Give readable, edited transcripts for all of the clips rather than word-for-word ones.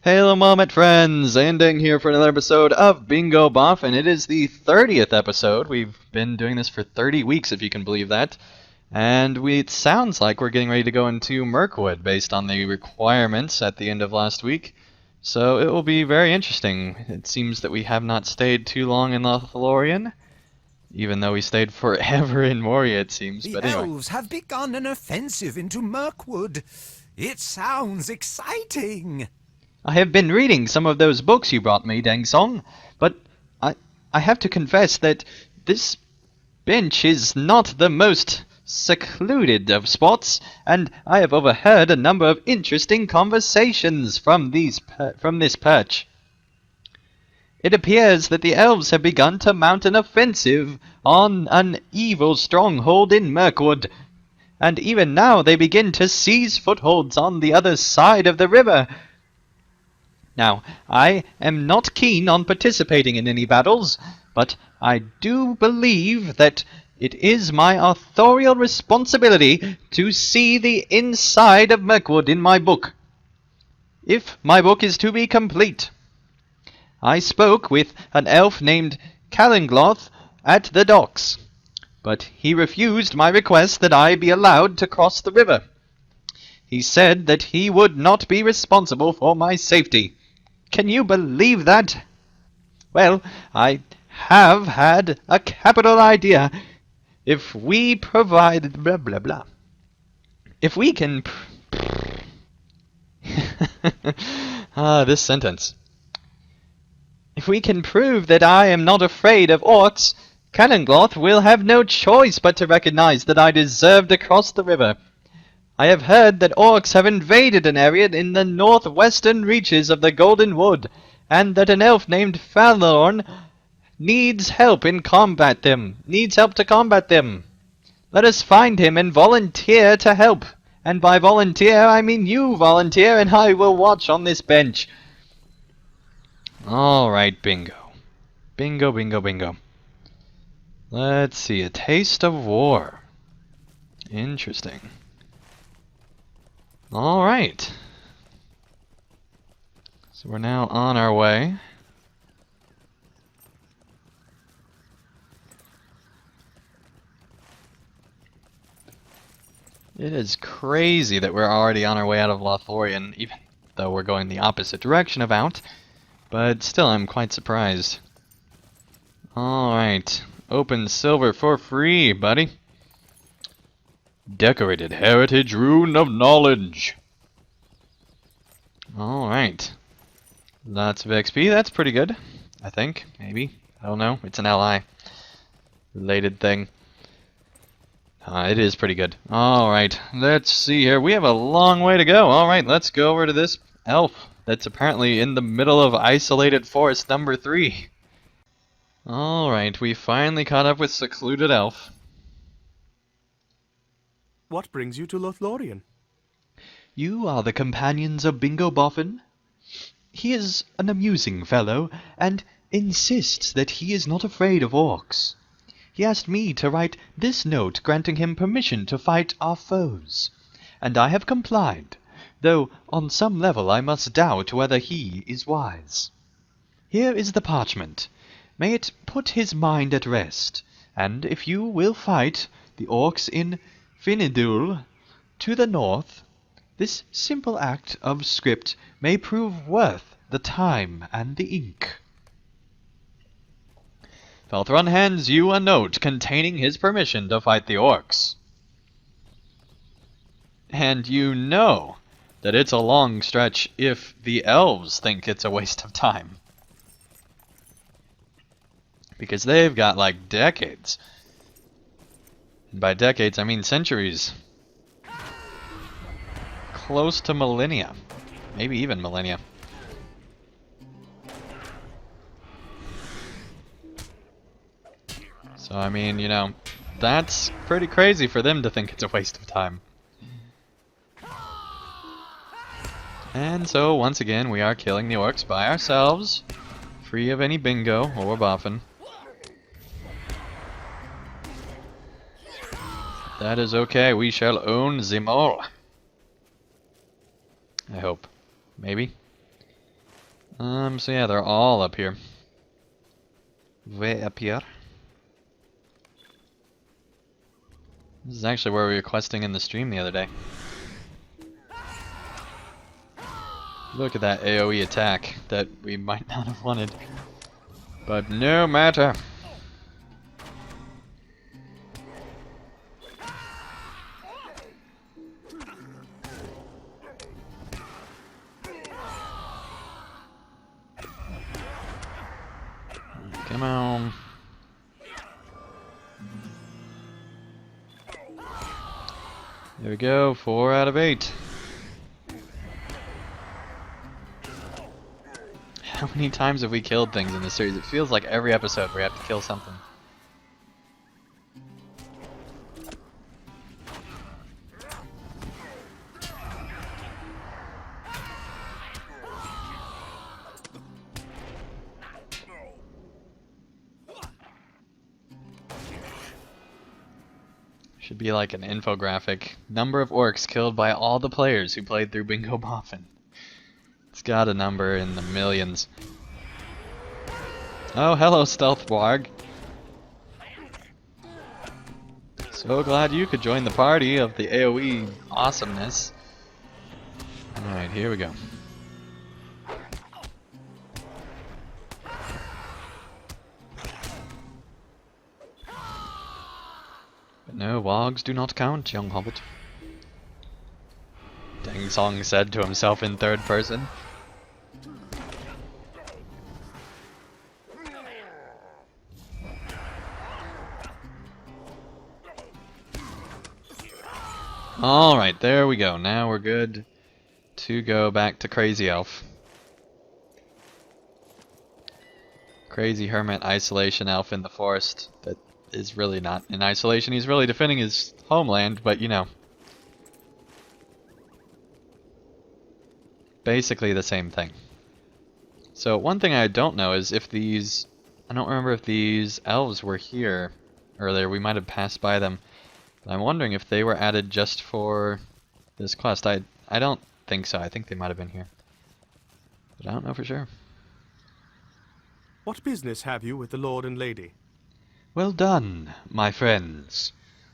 Hello, Moment friends! Ending here for another episode of Bingo Boffin. It is the 30th episode. We've been doing this for 30 weeks, if you can believe that. And it sounds like we're getting ready to go into Mirkwood based on the requirements at the end of last week. So it will be very interesting. It seems that we have not stayed too long in Lothlorien, even though we stayed forever in Moria, it seems. The But anyway. elves have begun an offensive into Mirkwood. It sounds exciting. I have been reading some of those books you brought me, Dang Song, but I have to confess that this bench is not the most secluded of spots, and I have overheard a number of interesting conversations from this perch. It appears that the elves have begun to mount an offensive on an evil stronghold in Mirkwood, and even now they begin to seize footholds on the other side of the river. Now, I am not keen on participating in any battles, but I do believe that it is my authorial responsibility to see the inside of Mirkwood in my book, if my book is to be complete. I spoke with an elf named Calingloth at the docks, but he refused my request that I be allowed to cross the river. He said that he would not be responsible for my safety. Can you believe that? Well, I have had a capital idea. If we provide blah blah blah. If we can this sentence. If we can prove that I am not afraid of orcs, Canongloth will have no choice but to recognize that I deserve to cross the river. I have heard that orcs have invaded an area in the northwestern reaches of the Golden Wood, and that an elf named Falorn needs help to combat them. Let us find him and volunteer to help. And by volunteer, I mean you volunteer, and I will watch on this bench. Alright, bingo. Bingo, bingo, bingo. Let's see, a taste of war. Interesting. Alright. So we're now on our way. It is crazy that we're already on our way out of Lothlorien, even though we're going the opposite direction of out. But still, I'm quite surprised. Alright. Open silver for free, buddy. Decorated Heritage Rune of Knowledge. Alright. Lots of XP, that's pretty good. I think, maybe. I don't know, it's an LI related thing. It is pretty good. Alright, let's see here. We have a long way to go. Alright, let's go over to this elf that's apparently in the middle of isolated forest number 3. Alright, we finally caught up with secluded elf. What brings you to Lothlorien? You are the companions of Bingo Boffin? He is an amusing fellow, and insists that he is not afraid of orcs. He asked me to write this note granting him permission to fight our foes, and I have complied, though on some level I must doubt whether he is wise. Here is the parchment. May it put his mind at rest, and if you will fight the orcs in Finidul to the north, this simple act of script may prove worth the time and the ink. Felthron hands you a note containing his permission to fight the orcs. And you know that it's a long stretch if the elves think it's a waste of time. Because they've got like decades. And by decades, I mean centuries. Close to millennia. Maybe even millennia. So, I mean, you know, that's pretty crazy for them to think it's a waste of time. And so, once again, we are killing the orcs by ourselves, free of any bingo or boffin. That is okay, we shall own them all. I hope. Maybe. So yeah, they're all up here. Way up here. This is actually where we were questing in the stream the other day. Look at that AoE attack that we might not have wanted. But no matter. Come on. There we go, 4 out of 8. How many times have we killed things in this series? It feels like every episode we have to kill something. Should be like an infographic. Number of orcs killed by all the players who played through Bingo Boffin. It's got a number in the millions. Oh, hello, Stealth Blarg. So glad you could join the party of the AoE awesomeness. Alright, here we go. But no, wogs do not count, young hobbit. Deng Song said to himself in third person. Alright, there we go. Now we're good to go back to Crazy Elf. Crazy Hermit Isolation Elf in the forest that is really not in isolation. He's really defending his homeland, but you know. Basically the same thing. So one thing I don't know is if these... I don't remember if these elves were here earlier. We might have passed by them. I'm wondering if they were added just for this quest. I don't think so. I think they might have been here. But I don't know for sure. What business have you with the Lord and Lady? Well done, my friends.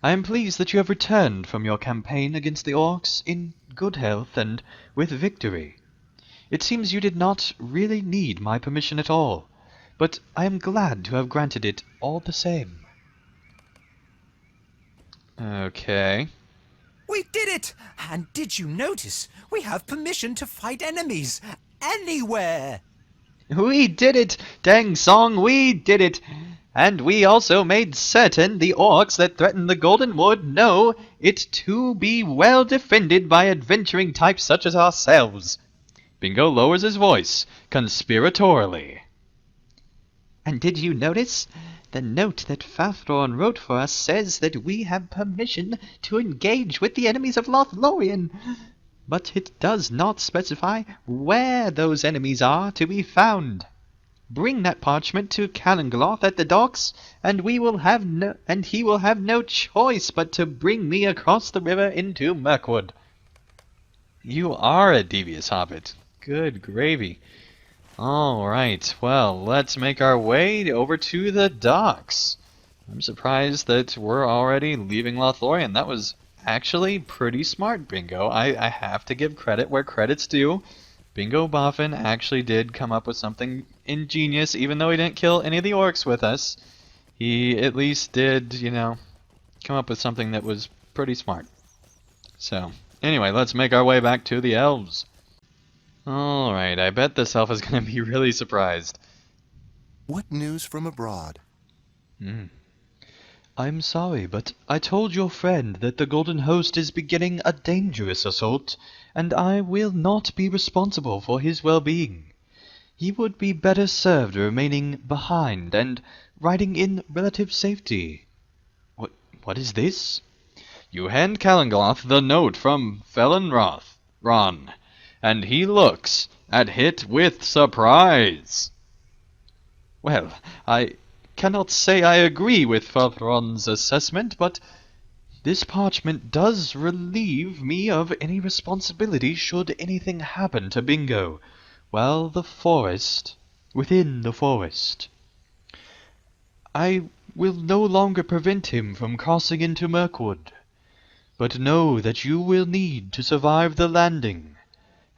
I am pleased that you have returned from your campaign against the orcs in good health and with victory. It seems you did not really need my permission at all, but I am glad to have granted it all the same. Okay. We did it! And did you notice? We have permission to fight enemies anywhere! We did it! Deng Song, we did it! And we also made certain the orcs that threaten the Golden Wood know it to be well defended by adventuring types such as ourselves. Bingo lowers his voice, conspiratorially. And did you notice? The note that Fathorn wrote for us says that we have permission to engage with the enemies of Lothlorien. But it does not specify where those enemies are to be found. Bring that parchment to Calangloth at the docks, and he will have no choice but to bring me across the river into Mirkwood. You are a devious hobbit. Good gravy. Alright, well, let's make our way over to the docks. I'm surprised that we're already leaving Lothlorien. That was actually pretty smart, Bingo. I have to give credit where credit's due. Bingo Boffin actually did come up with something ingenious, even though he didn't kill any of the orcs with us. He at least did, you know, come up with something that was pretty smart. So, anyway, let's make our way back to the elves. Alright, I bet this elf is going to be really surprised. What news from abroad? I'm sorry, but I told your friend that the Golden Host is beginning a dangerous assault, and I will not be responsible for his well-being. He would be better served remaining behind and riding in relative safety. What is this? You hand Calangloth the note from Felon Ron, and he looks at it with surprise. Well, I cannot say I agree with Fathron's assessment, but this parchment does relieve me of any responsibility should anything happen to Bingo Well, the forest. Within the forest. I will no longer prevent him from crossing into Mirkwood. But know that you will need to survive the landing,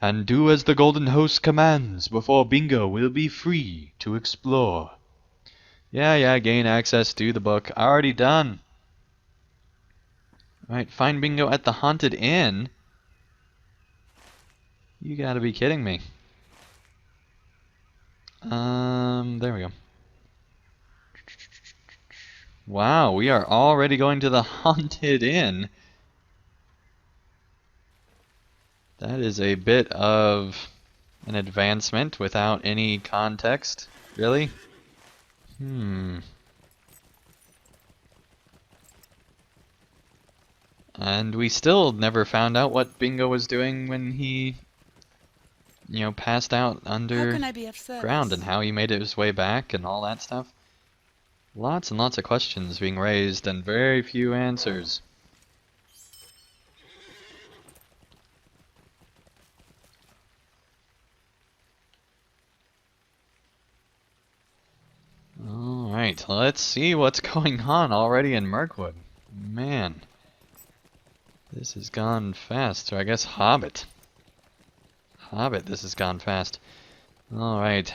and do as the Golden Host commands before Bingo will be free to explore. Yeah, gain access to the book. Already done. Alright, find Bingo at the Haunted Inn? You gotta be kidding me. There we go. Wow, we are already going to the Haunted Inn. That is a bit of an advancement without any context. Really? And we still never found out what Bingo was doing when he, passed out How can I be of underground service? and how he made his way back and all that stuff. Lots and lots of questions being raised and very few answers. Alright, let's see what's going on already in Mirkwood. Man. This has gone fast. So I guess Hobbit. Hobbit, this has gone fast. Alright.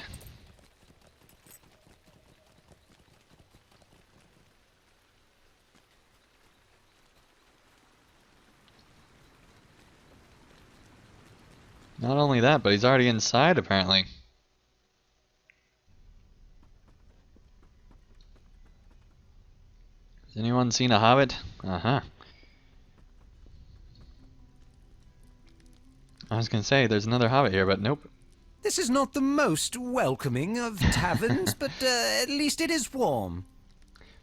Not only that, but he's already inside apparently. Has anyone seen a Hobbit? Uh-huh. I was gonna say, there's another Hobbit here, but nope. This is not the most welcoming of taverns, but at least it is warm.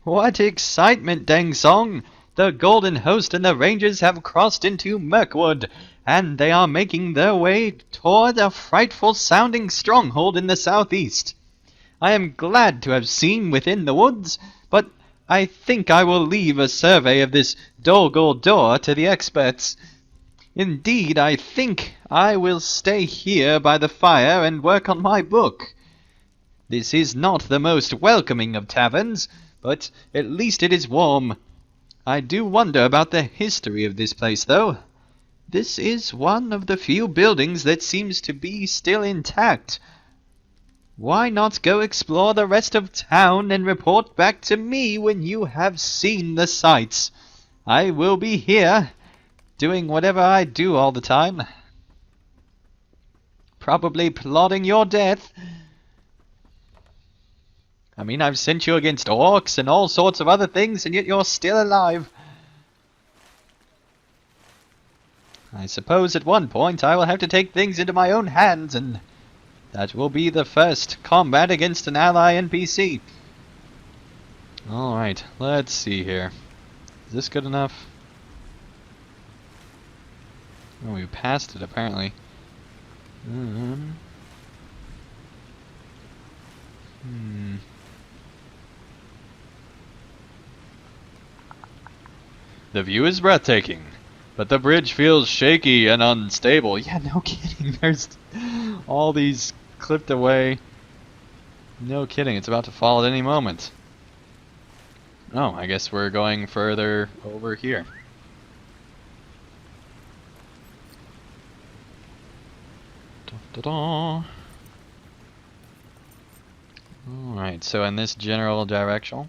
What excitement, Deng Song! The Golden Host and the Rangers have crossed into Mirkwood, and they are making their way toward a frightful-sounding stronghold in the southeast. I am glad to have seen within the woods, but I think I will leave a survey of this Dolgul door to the experts. Indeed, I think I will stay here by the fire and work on my book. This is not the most welcoming of taverns, but at least it is warm. I do wonder about the history of this place, though. This is one of the few buildings that seems to be still intact. Why not go explore the rest of town and report back to me when you have seen the sights? I will be here, doing whatever I do all the time. Probably plotting your death. I mean, I've sent you against orcs and all sorts of other things, and yet you're still alive. I suppose at one point I will have to take things into my own hands, and that will be the first combat against an ally NPC. Alright, let's see here. Is this good enough? Oh, we passed it apparently. The view is breathtaking, but the bridge feels shaky and unstable. Yeah, no kidding. There's all these clipped away. No kidding. It's about to fall at any moment. Oh, I guess we're going further over here. Da-da-da. Alright, so in this general direction.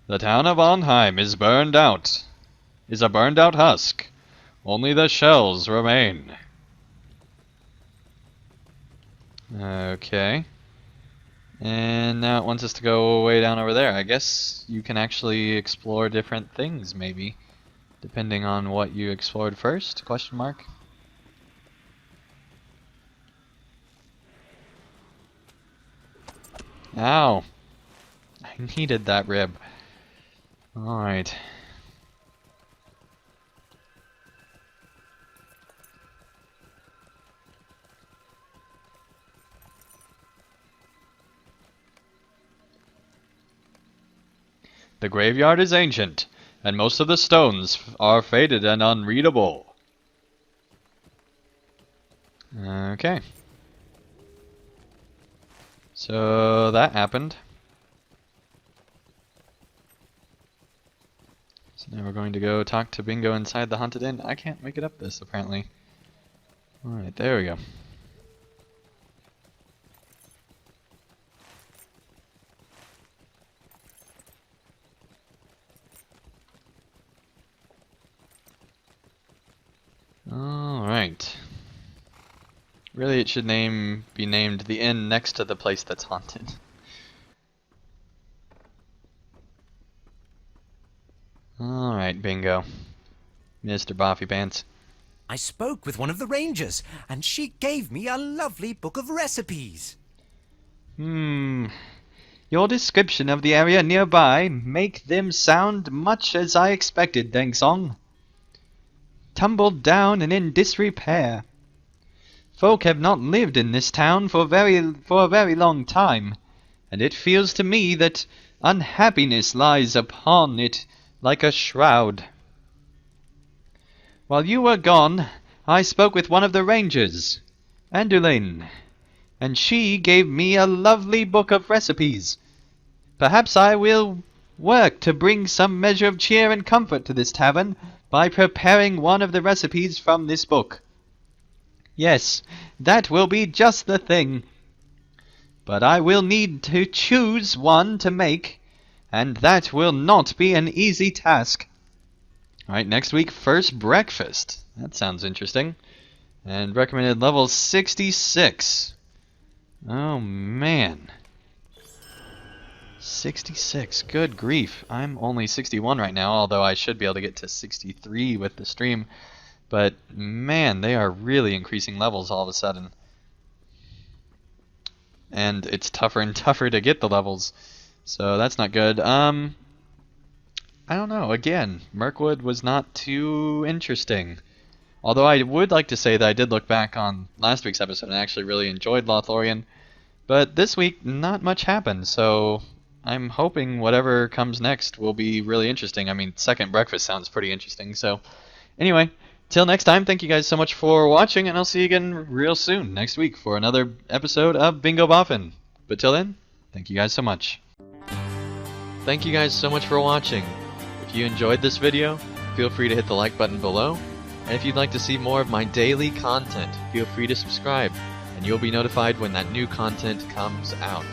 The town of Onheim is burned out. Is a burned out husk. Only the shells remain. Okay. And now it wants us to go way down over there. I guess you can actually explore different things, maybe. Depending on what you explored first? Question mark. Ow. I needed that rib. Alright. The graveyard is ancient, and most of the stones are faded and unreadable. Okay. So that happened. So now we're going to go talk to Bingo inside the Haunted Inn. I can't make it up this, apparently. Alright, there we go. Alright. Really, it should be named the inn next to the place that's haunted. Alright, Bingo. Mr. Boffy Pants. I spoke with one of the rangers, and she gave me a lovely book of recipes. Your description of the area nearby make them sound much as I expected, Deng Song. Tumbled down and in disrepair. Folk have not lived in this town for a very long time, and it feels to me that unhappiness lies upon it like a shroud. While you were gone, I spoke with one of the rangers, Andulane, and she gave me a lovely book of recipes. Perhaps I will work to bring some measure of cheer and comfort to this tavern by preparing one of the recipes from this book. Yes, that will be just the thing. But I will need to choose one to make, and that will not be an easy task. Alright, next week, first breakfast. That sounds interesting. And recommended level 66. Oh, man. 66. Good grief. I'm only 61 right now, although I should be able to get to 63 with the stream. But, man, they are really increasing levels all of a sudden. And it's tougher and tougher to get the levels. So that's not good. I don't know. Again, Mirkwood was not too interesting. Although I would like to say that I did look back on last week's episode and actually really enjoyed Lothlorien. But this week, not much happened, so I'm hoping whatever comes next will be really interesting. I mean, second breakfast sounds pretty interesting, so anyway, till next time, thank you guys so much for watching, and I'll see you again real soon next week for another episode of Bingo Boffin. But till then, thank you guys so much. Thank you guys so much for watching. If you enjoyed this video, feel free to hit the like button below, and if you'd like to see more of my daily content, feel free to subscribe, and you'll be notified when that new content comes out.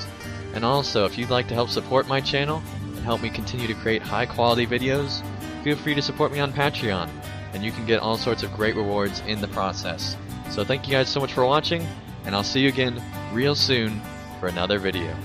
And also, if you'd like to help support my channel and help me continue to create high quality videos, feel free to support me on Patreon, and you can get all sorts of great rewards in the process. So thank you guys so much for watching, and I'll see you again real soon for another video.